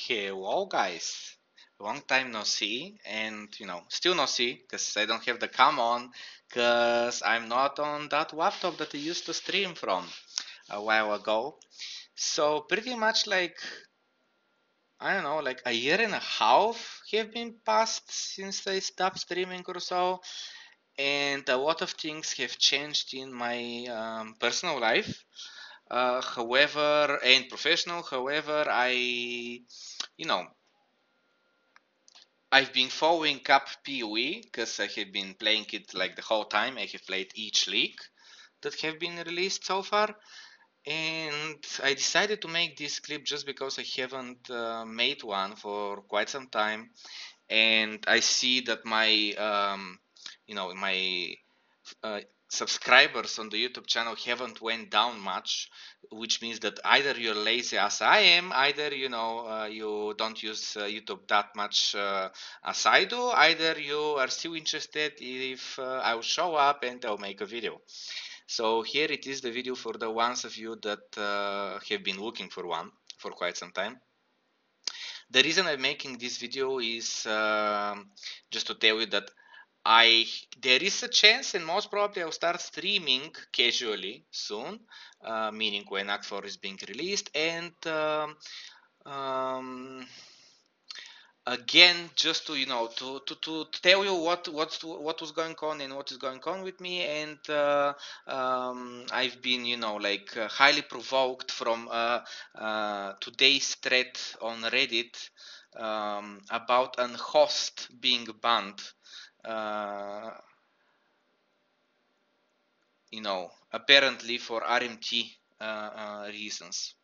Hello guys, long time no see, and still no see because I don't have the cam on because I'm not on that laptop that I used to stream from a while ago. So pretty much like, I don't know, like a year and a half have been passed since I stopped streaming or so, and a lot of things have changed in my personal life. However, and professional, however, you know, I've been following up PoE because I have been playing it like the whole time. I have played each league that have been released so far, and I decided to make this clip just because I haven't made one for quite some time, and I see that my uh, subscribers on the YouTube channel haven't went down much, which means that either you're lazy as I am, either you don't use YouTube that much as I do, either you are still interested if I'll show up and I'll make a video. So here it is, the video for the ones of you that have been looking for one for quite some time. The reason I'm making this video is just to tell you that there is a chance, and most probably I'll start streaming casually soon, meaning when Act 4 is being released, and um, again, just to to tell you what was going on and what is going on with me, and I've been like highly provoked from today's thread on Reddit about Unhost being banned. Uh, Apparently for RMT reasons.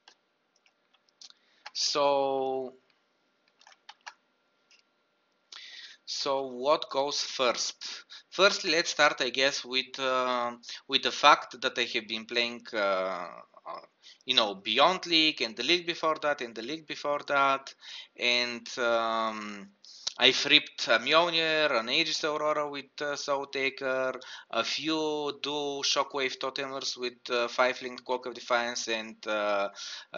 So what goes first? Firstly, let's start, I guess, with the fact that I have been playing, Beyond League and the league before that and the league before that, and I've ripped a Mjolnir, an Aegis Aurora with Soul Taker, a few dual Shockwave Totemers with 5-linked Cloak of Defiance and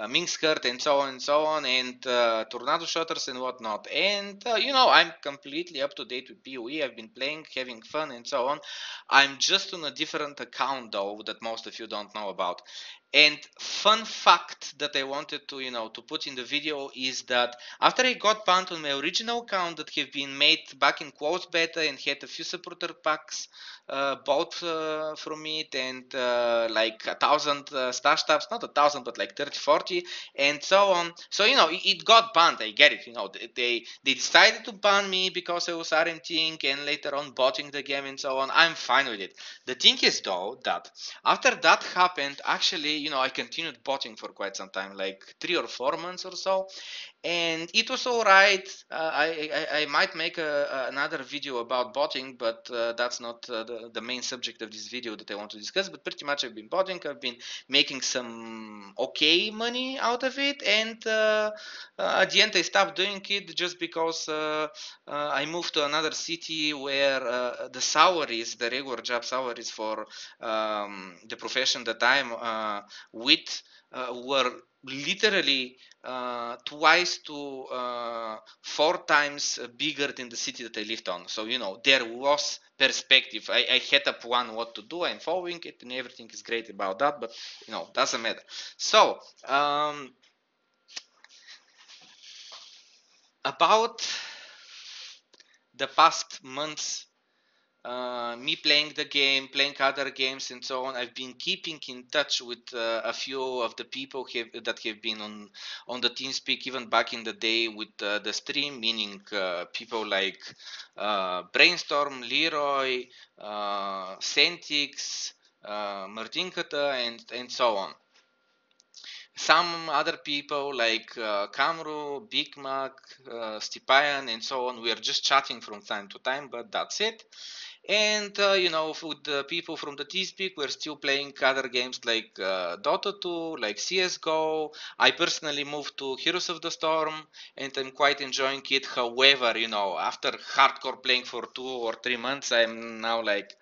Mink Skirt and so on, and Tornado Shotters and whatnot. And, I'm completely up to date with PoE. I've been playing, having fun and so on. I'm just on a different account, though, that most of you don't know about. And fun fact that I wanted to, to put in the video is that after I got banned on my original account that have been made back in closed beta and had a few supporter packs bought from it, and like 1,000 star stabs, not 1,000 but like 30, 40 and so on. So it got banned. I get it. They decided to ban me because I was RMTing and later on botting the game and so on. I'm fine with it. The thing is though that after that happened, actually, I continued botting for quite some time, like 3 or 4 months or so, and it was all right. I might make another video about botting, but that's not the main subject of this video that I want to discuss. But pretty much I've been botting. I've been making some okay money out of it, and at the end I stopped doing it just because I moved to another city where the salaries, the regular job salaries for the profession that I'm with, were literally twice to 4 times bigger than the city that I lived on. So there was perspective. I had a plan what to do. I'm following it, and everything is great about that. But doesn't matter. So about the past months, me playing the game, playing other games and so on, I've been keeping in touch with a few of the people that have been on the TeamSpeak even back in the day with the stream, meaning people like Brainstorm, Leroy, Centix, Martinkata, and so on. Some other people like Kamru, Big Mac, Stipayan, and so on, we are just chatting from time to time, but that's it. And with the people from the TeamSpeak, we're still playing other games like Dota 2, like CSGO. I personally moved to Heroes of the Storm, and I'm quite enjoying it. However, after hardcore playing for 2 or 3 months, I'm now like,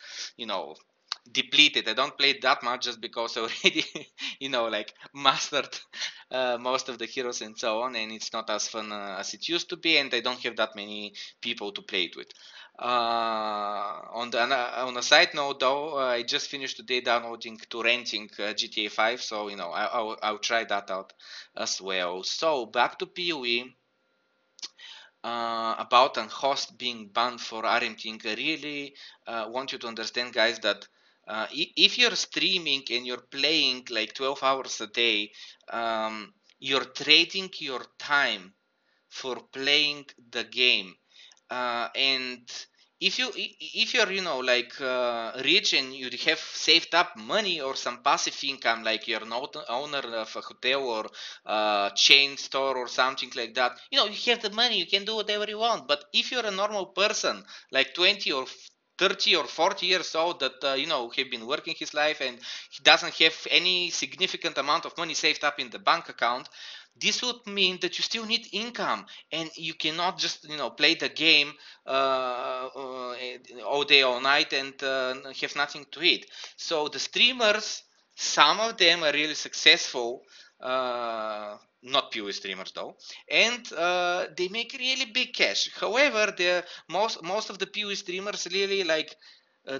depleted. I don't play that much just because I already, like mastered most of the heroes and so on, and it's not as fun as it used to be, and I don't have that many people to play it with. On a side note, though, I just finished today downloading to renting GTA 5, so I'll try that out as well. So back to PoE. About Unhost being banned for RMT, I really want you to understand, guys, that if you're streaming and you're playing like 12 hours a day, you're trading your time for playing the game, and if you're rich and you have saved up money or some passive income, like you're an owner of a hotel or chain store or something like that, you have the money, you can do whatever you want. But if you're a normal person like 20 or 30 or 40 years old that have been working his life and he doesn't have any significant amount of money saved up in the bank account, this would mean that you still need income, and you cannot just play the game all day all night and have nothing to eat. So the streamers, some of them are really successful, not PoE streamers though, and they make really big cash. However, the most of the PoE streamers really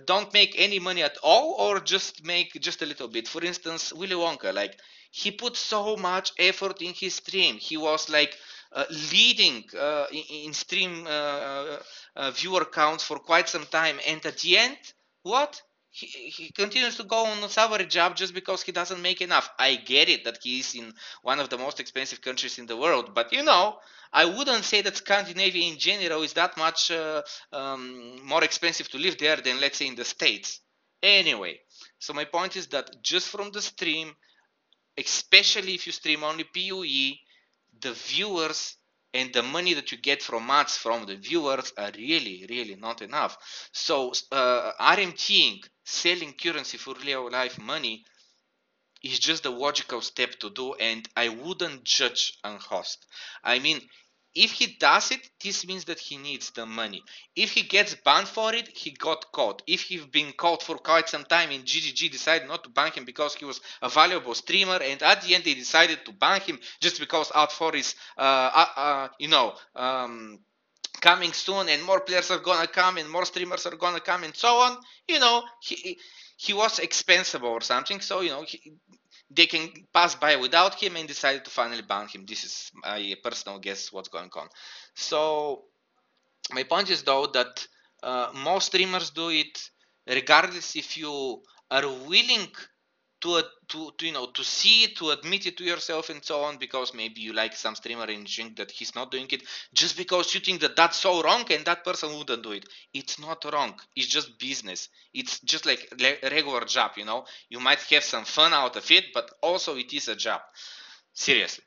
don't make any money at all, or just make just a little bit. For instance, Willy Wonka, like, he put so much effort in his stream. He was like leading in stream viewer counts for quite some time, and at the end, what? He continues to go on a salary job just because he doesn't make enough. I get it that he is in one of the most expensive countries in the world, but I wouldn't say that Scandinavia in general is that much more expensive to live there than, let's say, in the States. Anyway, so my point is that just from the stream, especially if you stream only PoE, the viewers and the money that you get from ads from the viewers are really, really not enough. So RMTing, selling currency for real life money, is just the logical step to do, and I wouldn't judge Unhost. I mean, if he does it, this means that he needs the money. If he gets banned for it, he got caught. If he's been caught for quite some time and GGG decided not to ban him because he was a valuable streamer, and at the end they decided to ban him just because Out4 is, coming soon and more players are gonna come and more streamers are gonna come and so on, he was expensive or something, so they can pass by without him and decided to finally ban him. This is my personal guess what's going on. So my point is, though, that most streamers do it regardless if you are willing to see it, to admit it to yourself and so on, because maybe you like some streamer and you think that he's not doing it, just because you think that that's so wrong and that person wouldn't do it. It's not wrong. It's just business. It's just like a regular job. You might have some fun out of it, but also it is a job. Seriously.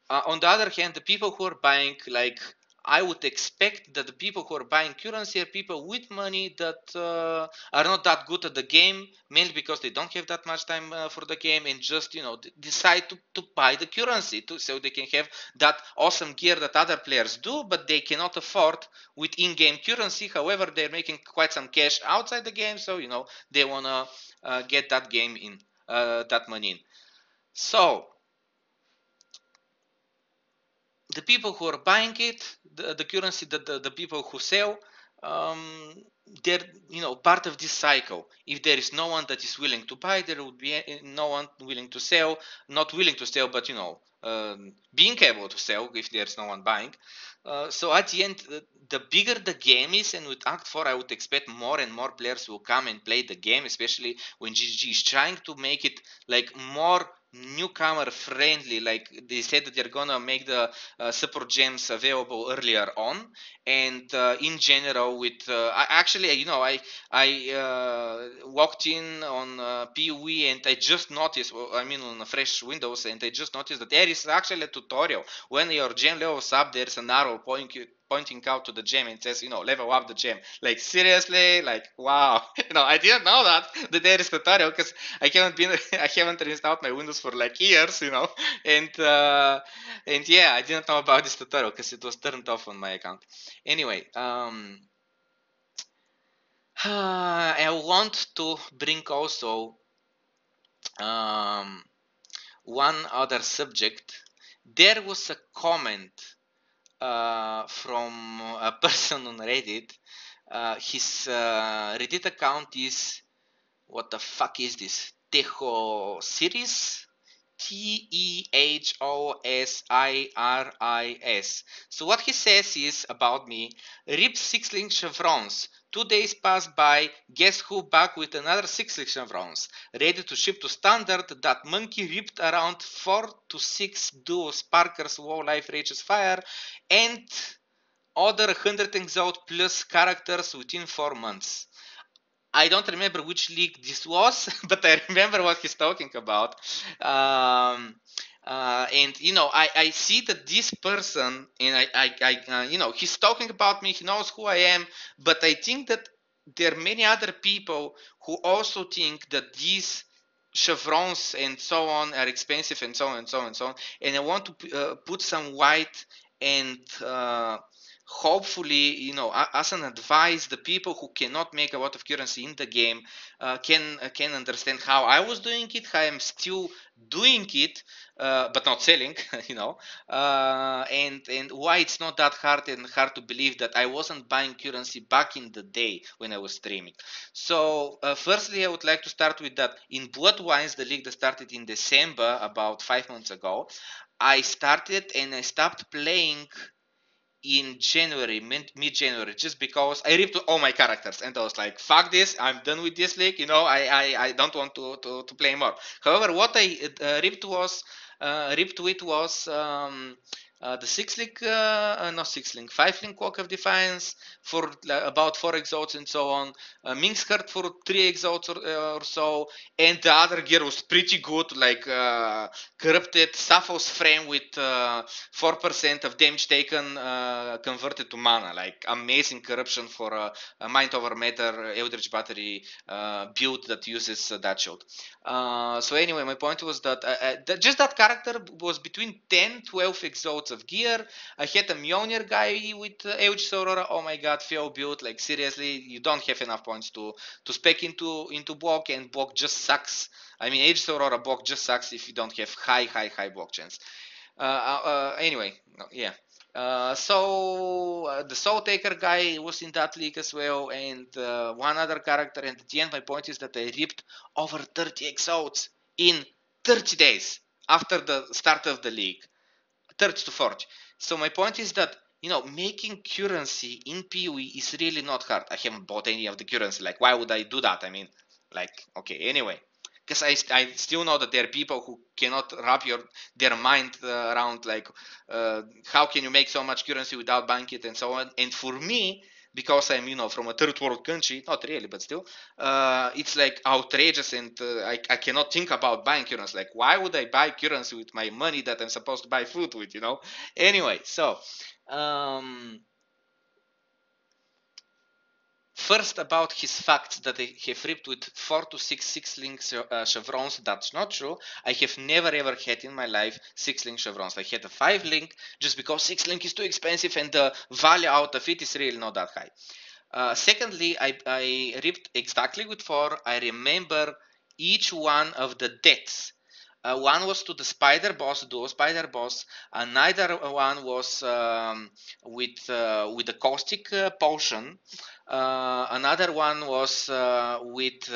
On the other hand, the people who are buying, like, I would expect that the people who are buying currency are people with money that are not that good at the game, mainly because they don't have that much time for the game, and just decide to buy the currency so they can have that awesome gear that other players do, but they cannot afford with in-game currency. However, they're making quite some cash outside the game, so they wanna get that game in, that money in. So the people who are buying it, the currency that the people who sell, they're part of this cycle. If there is no one that is willing to buy, there would be no one willing to sell. Not willing to sell, but being able to sell if there's no one buying. So at the end, the bigger the game is, and with Act 4 I would expect more and more players will come and play the game, especially when GG is trying to make it like more newcomer friendly. Like they said that they're gonna make the support gems available earlier on, and in general with I walked in on PoE and I just noticed, on a fresh Windows, and I just noticed that there is actually a tutorial. When your gem levels up, there's an arrow pointing out to the gem and says, level up the gem. Like, seriously, like, wow. I didn't know that there is tutorial, because I haven't installed my Windows for like years, and yeah, I didn't know about this tutorial because it was turned off on my account. Anyway, I want to bring also um, one other subject. There was a comment from a person on Reddit. His Reddit account is, what the fuck is this? Tejo series? Tehosiris. So what he says is about me: rip 6-link chevrons. 2 days pass by. Guess who back with another 6-link chevrons? Ready to ship to standard. That monkey ripped around 4 to 6 duo sparkers, WoW life rages fire, and other 100 exalt plus characters within 4 months. I don't remember which league this was, but I remember what he's talking about. And I see that this person, and he's talking about me. He knows who I am, but I think that there are many other people who also think that these chevrons and so on are expensive and so on and so on and so on. And I want to put some white and hopefully, as an advice, the people who cannot make a lot of currency in the game can understand how I was doing it, how I'm still doing it, but not selling, and why it's not that hard and hard to believe that I wasn't buying currency back in the day when I was streaming. So firstly, I would like to start with that. In Bloodwines, the league that started in December, about 5 months ago, I started and I stopped playing in January, mid-January, just because I ripped all my characters and I was like, fuck this, I'm done with this league, I don't want to play more. However, what I ripped with was the 6-link, not 6-link, 5-link Walk of Defiance for about 4 exalts and so on, Minx Heart for 3 exalts or so, and the other gear was pretty good, like corrupted Sappho's frame with 4% of damage taken converted to mana, like amazing corruption for a Mind Over Matter Eldritch Battery build that uses that shield. So anyway, my point was that just that character was between 10-12 exalts of gear. I had a Mjolnir guy with Eldritch Aurora. Oh my god, fail build, like seriously, you don't have enough points to spec into block, and block just sucks. I mean, Eldritch Aurora block just sucks if you don't have high block chance. Anyway, no, yeah. So the Soul Taker guy was in that league as well, and one other character. And at the end, my point is that I ripped over 30 exalts in 30 days after the start of the league, 30 to 40. So my point is that making currency in PoE is really not hard. I haven't bought any of the currency. Like, why would I do that? I mean, like, okay, anyway, because I still know that there are people who cannot wrap their mind around, like, how can you make so much currency without buying it and so on. And for me, because I'm from a third world country, not really, but still, it's like outrageous, and I cannot think about buying currency. Like, why would I buy currency with my money that I'm supposed to buy food with? Anyway, so first, about his facts that I have ripped with 4 to 6-link chevrons. That's not true. I have never ever had in my life 6-link chevrons. I had a 5-link just because 6-link is too expensive and the value out of it is really not that high. Secondly, I ripped exactly with 4. I remember each one of the deaths. One was to the spider boss, duo spider boss. Another one was with the caustic potion. Another one was with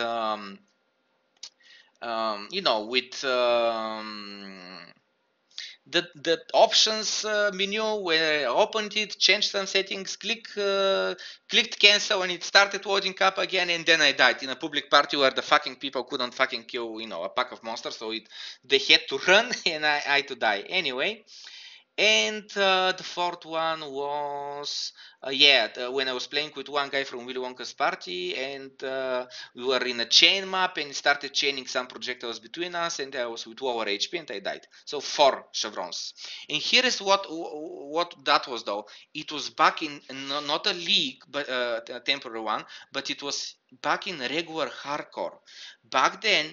with the options menu, where I opened it, changed some settings, clicked cancel, and it started loading up again, and then I died in a public party where the fucking people couldn't fucking kill a pack of monsters, so they had to run and I had to die anyway. And the fourth one was, when I was playing with one guy from Willy Wonka's party, and we were in a chain map, and he started chaining some projectiles between us, and I was with lower HP, and I died. So 4 chevrons. And here is what that was, though. It was back in not a league, but a temporary one, but it was back in regular hardcore. Back then,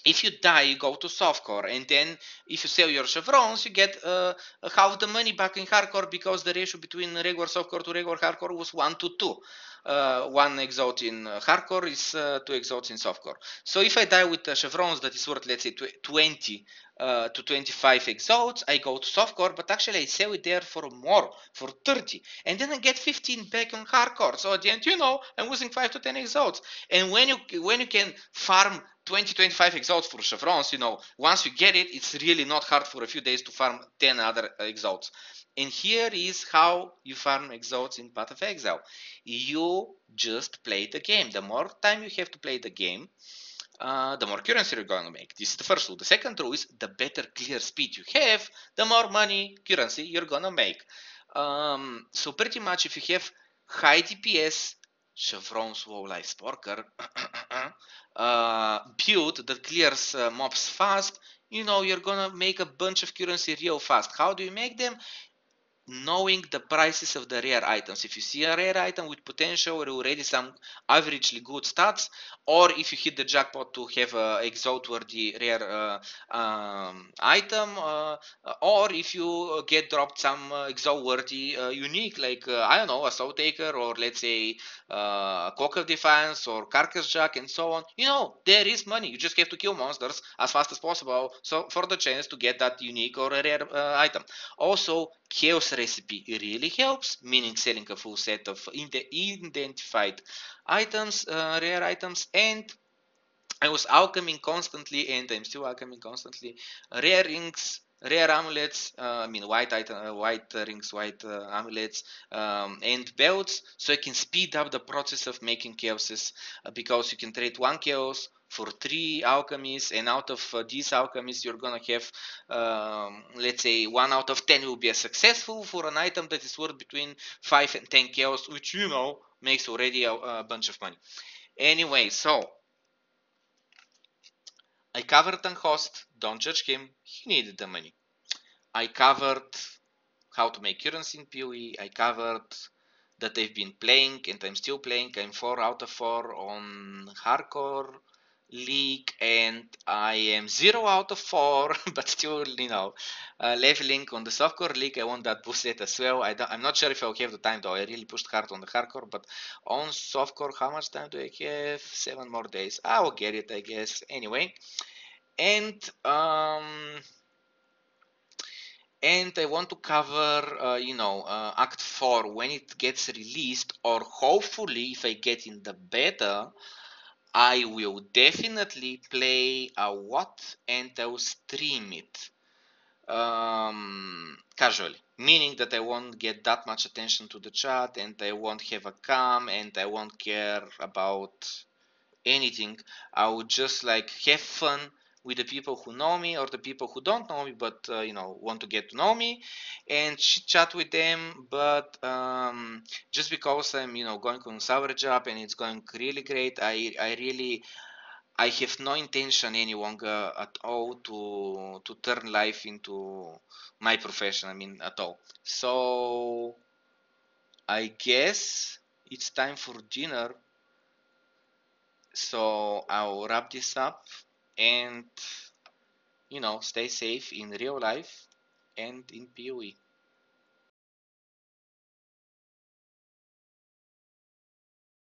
if you die, you go to softcore, and then if you sell your chevrons, you get half the money back in hardcore, because the ratio between regular softcore to regular hardcore was 1 to 2. One exalt in hardcore is 2 exalts in softcore. So if I die with chevrons that is worth, let's say, 20 to 25 exalts, I go to softcore, but actually I sell it there for more, for 30, and then I get 15 back on hardcore. So at the end, I'm losing 5 to 10 exalts. And when you can farm 20-25 exalts for chevrons, once you get it, it's really not hard for a few days to farm 10 other exalts. And here is how you farm exalts in Path of Exile. You just play the game. The more time you have to play the game, the more currency you're going to make. This is the first rule. The second rule is the better clear speed you have, the more money, currency you're going to make. So pretty much if you have high DPS, chevrons, low life sporker, build that clears mobs fast, you're going to make a bunch of currency real fast. How do you make them? Knowing the prices of the rare items. If you see a rare item with potential or already some averagely good stats, or if you hit the jackpot to have a exalt worthy rare item, or if you get dropped some exalt worthy unique, like I don't know, a soul taker, or let's say Cock of Defiance or Carcass Jack, and so on. There is money. You just have to kill monsters as fast as possible, so for the chance to get that unique or a rare item. Also, Chaos Recipe really helps, meaning selling a full set of identified items, rare items, and I was alcheming constantly, and I'm still alcheming constantly. Rare rings, rare amulets, white rings, white amulets, and belts, so I can speed up the process of making chaoses, because you can trade one chaos for 3 alchemies, and out of these alchemies you're gonna have, let's say, 1 out of 10 will be a successful for an item that is worth between 5 and 10 chaos, which makes already a bunch of money. Anyway, so I covered Unhost, don't judge him, he needed the money. I covered how to make currency in PoE, I covered that I've been playing and I'm still playing, I'm 4 out of 4 on Hardcore League, and I am 0 out of 4, but still, leveling on the Softcore League. I want that boosted as well. I'm not sure if I'll have the time though, I really pushed hard on the Hardcore, but on Softcore, how much time do I have? 7 more days. I will get it, I guess. Anyway. And I want to cover, Act 4 when it gets released, or hopefully if I get in the beta, I will definitely play a what, and I will stream it casually, meaning that I won't get that much attention to the chat, and I won't have a cam, and I won't care about anything. I would just like have fun with the people who know me, or the people who don't know me but want to get to know me, and chat with them. But just because I'm going on summer job and it's going really great, I have no intention any longer at all to turn life into my profession. I mean, at all. So I guess it's time for dinner. So I'll wrap this up, and stay safe in real life and in PoE.